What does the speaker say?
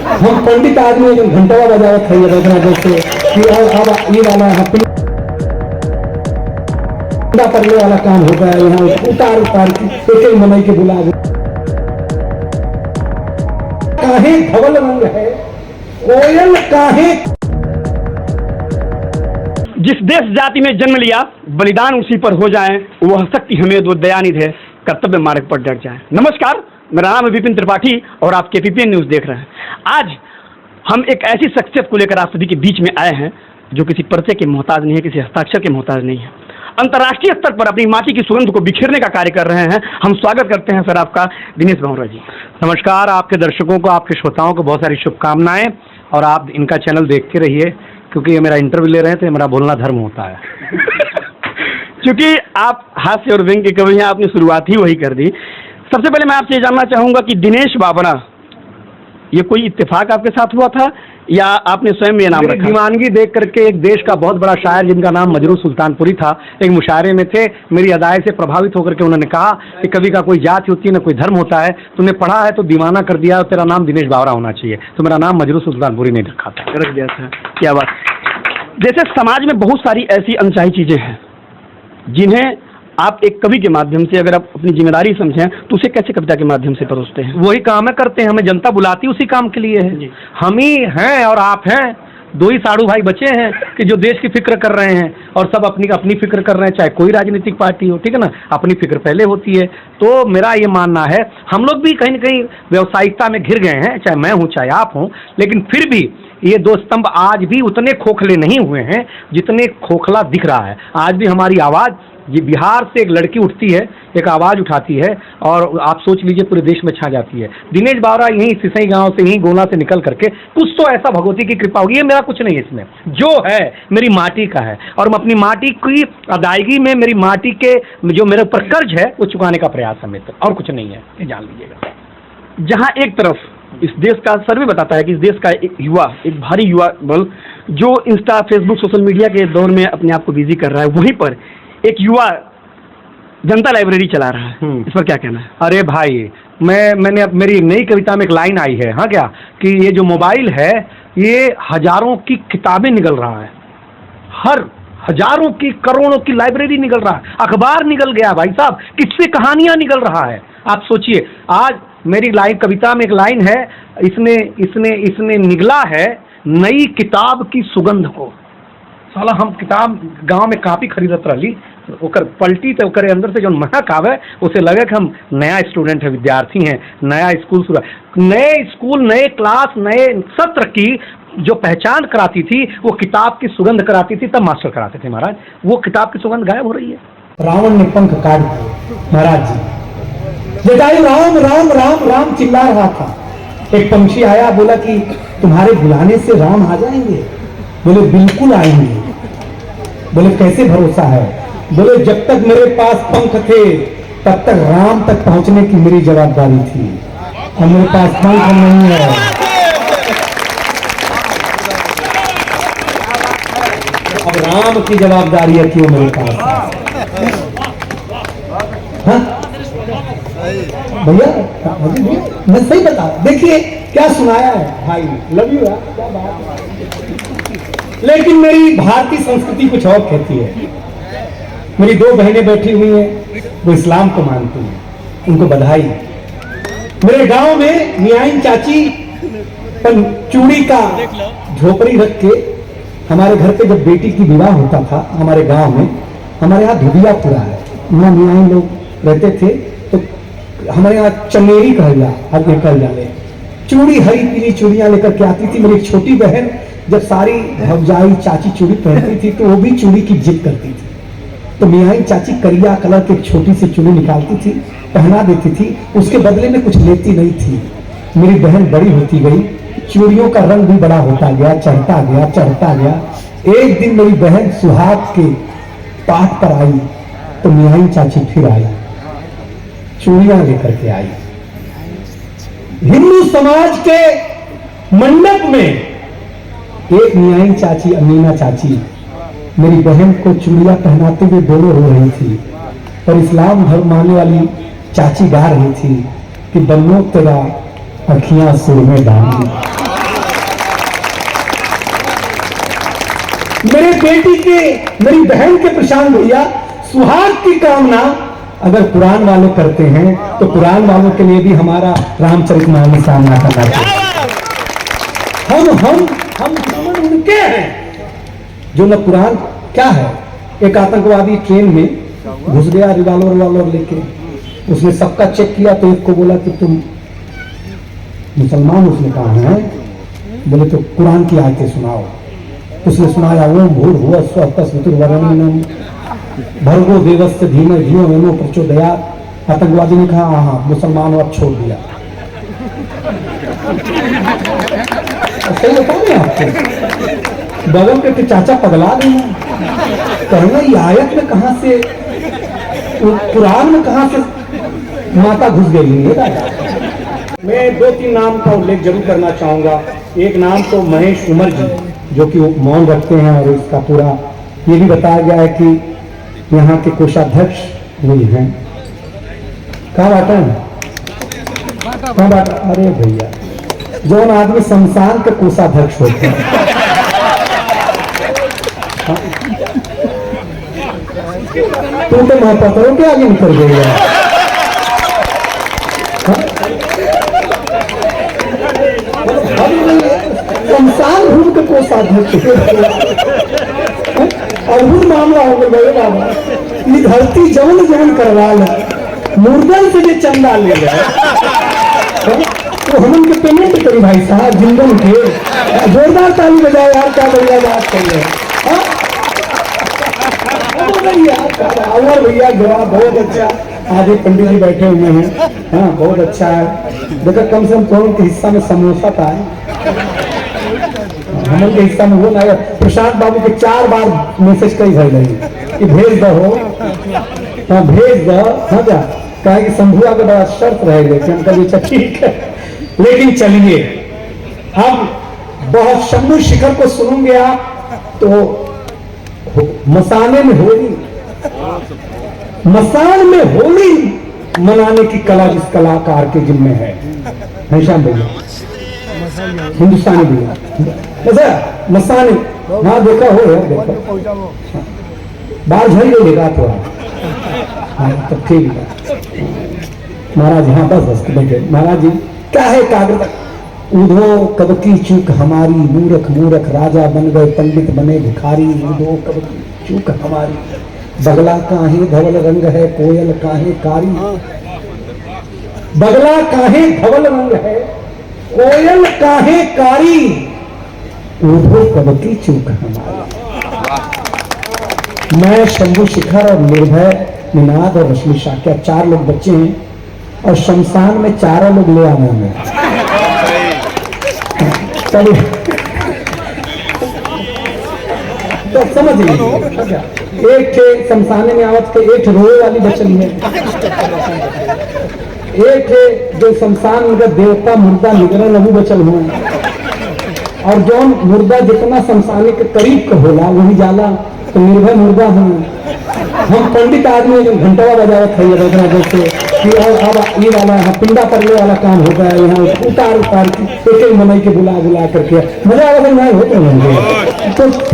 हम पंडित आदमी जो घंटा बजावत है बैठना जैसे कि अब ये वाला पड़ने वाला काम हो गया यहाँ उतार की एक ही मनई के बुला काहे धवल रंग है कोयल काहे। जिस देश जाति में जन्म लिया बलिदान उसी पर हो जाए, वह शक्ति हमें दो दयानिधि है, कर्तव्य मार्ग पर डट जाए। नमस्कार, मेरा नाम है विपिन त्रिपाठी और आप केपीपीएन न्यूज देख रहे हैं। आज हम एक ऐसी शख्सियत को लेकर आप सभी के बीच में आए हैं जो किसी परिचय के मोहताज नहीं है, किसी हस्ताक्षर के मोहताज नहीं है। अंतर्राष्ट्रीय स्तर पर अपनी माटी की सुगंध को बिखेरने का कार्य कर रहे हैं। हम स्वागत करते हैं सर आपका, दिनेश भावरा जी। नमस्कार, आपके दर्शकों को, आपके श्रोताओं को बहुत सारी शुभकामनाएं और आप इनका चैनल देखते रहिए क्योंकि ये मेरा इंटरव्यू ले रहे हैं तो मेरा बोलना धर्म होता है। क्योंकि आप हास्य और व्यंग्य के कवि हैं, आपने शुरुआत ही वही कर दी। सबसे पहले मैं आपसे जानना चाहूंगा कि दिनेश भावरा ये कोई इत्तेफाक आपके साथ हुआ था या आपने स्वयं ये नाम रखा? दीवानगी देख करके एक देश का बहुत बड़ा शायर जिनका नाम मजरू सुल्तानपुरी था, एक मुशायरे में थे, मेरी अदाएं से प्रभावित होकर के उन्होंने कहा कि कभी का कोई जाति होती है ना कोई धर्म होता है, तुमने पढ़ा है तो दीवाना कर दिया, तेरा नाम दिनेश भावरा होना चाहिए, तो मेरा नाम मजरू सुल्तानपुरी नहीं रखा था, रख दिया था। क्या बात। जैसे समाज में बहुत सारी ऐसी अनचाही चीजें हैं जिन्हें आप एक कवि के माध्यम से अगर आप अपनी जिम्मेदारी समझें तो उसे कैसे कविता के माध्यम से परोसते हैं? वही काम है करते हैं, हमें जनता बुलाती उसी काम के लिए है। हम ही हैं और आप हैं, दो ही साड़ू भाई बचे हैं कि जो देश की फिक्र कर रहे हैं और सब अपनी अपनी फिक्र कर रहे हैं, चाहे कोई राजनीतिक पार्टी हो, ठीक है ना, अपनी फिक्र पहले होती है। तो मेरा ये मानना है हम लोग भी कहीं न कहीं व्यावसायिकता में घिर गए हैं, चाहे मैं हूँ चाहे आप हों, लेकिन फिर भी ये दो स्तंभ आज भी उतने खोखले नहीं हुए हैं जितने खोखला दिख रहा है। आज भी हमारी आवाज़, ये बिहार से एक लड़की उठती है, एक आवाज़ उठाती है और आप सोच लीजिए पूरे देश में छा जाती है। दिनेश भावरा यहीं सिसई गांव से, यहीं गोला से निकल करके कुछ तो ऐसा भगवती की कृपा होगी, ये मेरा कुछ नहीं है, इसमें जो है मेरी माटी का है और मैं अपनी माटी की अदायगी में मेरी माटी के जो मेरे ऊपर कर्ज है वो चुकाने का प्रयास है मेरे, और कुछ नहीं है, ये जान लीजिएगा। जहाँ एक तरफ इस देश का सर्वे बताता है कि इस देश का एक युवा, एक भारी युवा बल जो इंस्टा, फेसबुक, सोशल मीडिया के दौर में अपने आप को बिजी कर रहा है, वहीं पर एक युवा जनता लाइब्रेरी चला रहा है। इस पर क्या कहना है? अरे भाई, मैंने अब मेरी नई कविता में एक लाइन आई है, हाँ क्या, कि ये जो मोबाइल है ये हजारों की किताबें निकल रहा है, हर हजारों की करोड़ों की लाइब्रेरी निकल रहा है, अखबार निकल गया भाई साहब, किससे कहानियां निकल रहा है। आप सोचिए, आज मेरी कविता में एक लाइन है, इसने निगला है नई किताब की सुगंध को। साला हम किताब गांव में कापी खरीदत रही, ओकर पलटी तो ओकर अंदर से जो महक आवे उसे लगे कि हम नया स्टूडेंट है, विद्यार्थी हैं, नया स्कूल शुरू, नए स्कूल, नए क्लास, नए सत्र की जो पहचान कराती थी वो किताब की सुगंध कराती थी, तब मास्टर कराते थे महाराज। वो किताब की सुगंध गायब हो रही है। रावण ने पंख काट दिए महाराज जी, जटायु राम राम राम राम चिल्ला रहा था। एक पंछी आया, बोला कि तुम्हारे बुलाने से राम आ जाएंगे? बोले बिल्कुल आएंगे। बोले कैसे भरोसा है? बोले जब तक मेरे पास पंख थे तब तक राम तक पहुंचने की मेरी जवाबदारी थी, और मेरे पास पंख नहीं है। अब राम की जवाबदारी है कि वो मेरे पास है। हाँ? भैया मैं सही बता, देखिए क्या सुनाया है भाई, लव यू यार, क्या बात है। लेकिन मेरी भारतीय संस्कृति कुछ और कहती है। मेरी दो बहनें बैठी हुई हैं, वो इस्लाम को मानती हैं, उनको बधाई। मेरे गांव में मियाइन चाची चूड़ी का झोपड़ी रख के, हमारे घर पे जब बेटी की विवाह होता था हमारे गांव में, हमारे यहाँ धुबिया पूरा है, वहाँ मियाइन लोग रहते थे, तो हमारे यहाँ चमेरी कह जाले, चूड़ी हरी पीली चूड़ियां लेकर के आती थी। मेरी छोटी बहन जब सारी भौजाई चाची चूड़ी पहनती थी तो वो भी चूड़ी की जिद करती थी, तो मियाई चाची करिया कलर की एक छोटी सी चूड़ी निकालती थी, पहना देती थी, उसके बदले में कुछ लेती नहीं थी। मेरी बहन बड़ी होती गई, चूड़ियों का रंग भी बड़ा होता गया, चढ़ता गया। एक दिन मेरी बहन सुहाग के पाठ पर आई तो मियाई चाची फिर आई, चूड़ियां लेकर के आई। हिंदू समाज के मंडप में एक मियाई चाची, अमीना चाची, मेरी बहन को चूड़ियां पहनाते हुए दोनों रो रही थी, और इस्लाम धर्म मानने वाली चाची गा रही थी कि बन्नो तेरा अखियां सुर में डाली। मेरे बेटी के, मेरी बहन के प्रशांत भैया, सुहाग की कामना अगर कुरान वाले करते हैं तो कुरान वालों के लिए भी हमारा रामचरितमानस सामना करना चाहिए। हम दुश्मन उनके हैं जो न कुरान, क्या है, एक आतंकवादी ट्रेन में घुस गया रिवॉल्वर लेके, उसने सबका चेक किया तो एक को बोला कि तुम मुसलमान, उसने कहा है, बोले तो कुरान की आयतें सुनाओ। उसने सुनाया ओम भूर्भुवः स्वः तस्वितुर्वरेण्यं भर्गो देवस्य धीमहि धियो यो नः प्रचोदयात्। आतंकवादी ने कहा हाँ मुसलमान, अब छोड़ दिया। सही बता रहे आपको, बगल के चाचा पगला देना, कहना ये आयत में कहां से, कुरान में कहां से माता घुस गई है। मैं 2-3 नाम का उल्लेख जरूर करना चाहूंगा। एक नाम तो महेश उमर जी, जो कि मौन रखते हैं, और इसका पूरा ये भी बताया गया है कि यहाँ के कोषाध्यक्ष वही हैं। कहाँ बांटा है, कहाँ बांटा, अरे भैया जौन आदमी शमशान के कोषाध्यक्ष होते हैं, तुम तो महापत्रों के आगे निकल गई है। शमशान भूमि के कोषाध्यक्ष अद्भुत मामला हो गया बाबा। ये धरती जवन जवन करवा ले, मुर्दन से जो चंदा ले गए तो हम उनके पेमेंट करी भाई साहब, जिंदन के। जोरदार ताली बजाओ यार, क्या बढ़िया बात कही है। अमर भैया जवाब बहुत अच्छा। आज एक पंडित जी बैठे हुए हैं, हाँ बहुत अच्छा है। देखो कम से कम थोड़ा के हिस्सा में समोसा था, हमन के हिस्सा में वो ना। प्रशांत बाबू के 4 बार मैसेज कई भर रही कि भेज दो, हाँ भेज दो, हाँ जा कहा कि शंभुआ के बड़ा शर्त रहेगा कि हम कभी अच्छा ठीक है। लेकिन चलिए अब बहुत शंभु शिखर को सुनूंगे आप तो मसाने में होली, मसान में होली मनाने की कला जिस कलाकार के जिम्मे है, घनश्याम भैया हिंदुस्तानी भैया मसाने, हाँ देखा हो यार, देखा बाहर झड़ी लेगा थोड़ा, हाँ तब ठीक है महाराज। हाँ बस बस बैठे महाराज जी। क्या है कागज, ऊधो कब की चूक हमारी, मूर्ख मूर्ख राजा बन गए, पंडित बने भिखारी। ऊधो कब की चूक हमारी, बगला काहे धवल रंग है, कोयल काहे कारी। बगला काहे धवल रंग है, कोयल काहे कारी। ऊधो कब की चूक हमारी। मैं शंभु शिखर और निर्भय, निनाद और रश्मि शाक्या 4 लोग बच्चे हैं, और शमशान में 4 लोग ले आने में। तो समझ लीजिए, एक थे शमशाने में आवत के, एक रोए वाली बचन है, एक थे जो शमशान में देवता मुर्दा निगरण लघु बचल हुए, और जो मुर्दा जितना शमशाने के करीब का होला वही जाला तो निर्भय मुर्दा हूँ। हम पंडित आदमी जो घंटा बजावत है रगना जैसे कि अब ये वाला यहाँ पिंडा करने वाला काम होता है, यहाँ उतार के एक मनई के बुला करके मजा आवाज नहीं होते तो